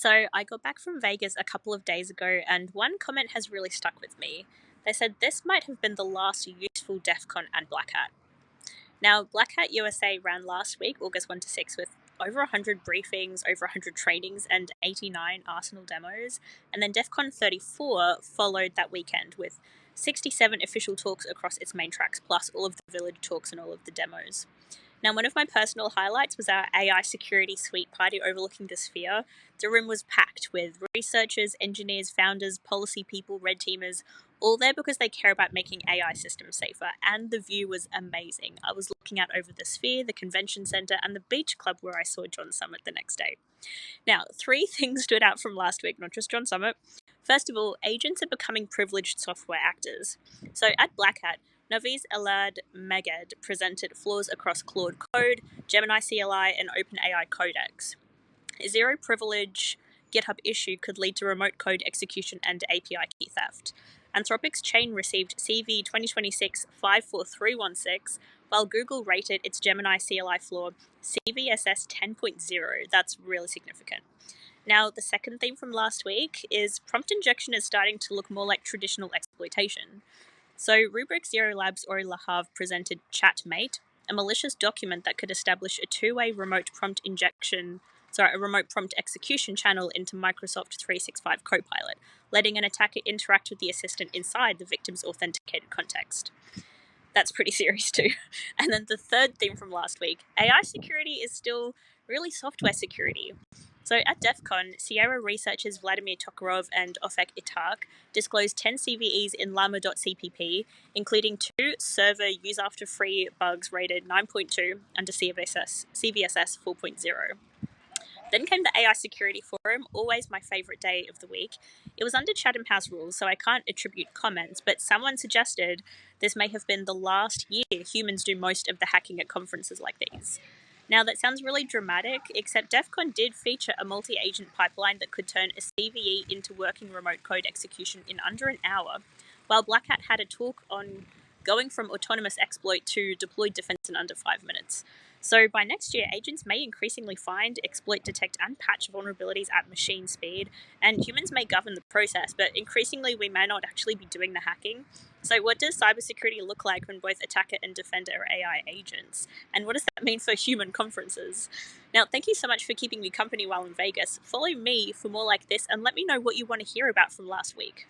So I got back from Vegas a couple of days ago, and one comment has really stuck with me. They said this might have been the last useful DEF CON and Black Hat. Now, Black Hat USA ran last week, August 1 to 6, with over 100 briefings, over 100 trainings, and 89 Arsenal demos. And then DEF CON 34 followed that weekend with 67 official talks across its main tracks, plus all of the village talks and all of the demos. Now, one of my personal highlights was our AI security suite party overlooking the Sphere. The room was packed with researchers, engineers, founders, policy people, red teamers, all there because they care about making AI systems safer, and the view was amazing. I was looking out over the Sphere, the convention center, and the beach club where I saw John Summit the next day. Now, three things stood out from last week, not just John Summit. First of all, agents are becoming privileged software actors. So at Black Hat, Naviz Elad Meged presented flaws across Claude Code, Gemini CLI, and OpenAI Codex. A zero privilege GitHub issue could lead to remote code execution and API key theft. Anthropic's chain received CV 2026 54316, while Google rated its Gemini CLI flaw CVSS 10.0. That's really significant. Now, the second theme from last week is prompt injection is starting to look more like traditional exploitation. So Rubrik Zero Labs or Lahav presented ChatMate, a malicious document that could establish a two-way remote prompt execution channel into Microsoft 365 Copilot, letting an attacker interact with the assistant inside the victim's authenticated context. That's pretty serious too. And then the third theme from last week, AI security is still really software security. So at DEF CON, Sierra researchers Vladimir Tokarov and Ofek Itak disclosed 10 CVEs in llama.cpp, including 2 server use after free bugs rated 9.2 under CVSS 4.0. Then came the AI Security Forum, always my favourite day of the week. It was under Chatham House rules, so I can't attribute comments, but someone suggested this may have been the last year humans do most of the hacking at conferences like these. Now, that sounds really dramatic, except DEF CON did feature a multi-agent pipeline that could turn a CVE into working remote code execution in under an hour, while Black Hat had a talk on going from autonomous exploit to deployed defense in under 5 minutes. So by next year, agents may increasingly find, exploit, detect, and patch vulnerabilities at machine speed, and humans may govern the process, but increasingly we may not actually be doing the hacking. So what does cybersecurity look like when both attacker and defender are AI agents? And what does that mean for human conferences? Now, thank you so much for keeping me company while in Vegas. Follow me for more like this, and let me know what you want to hear about from last week.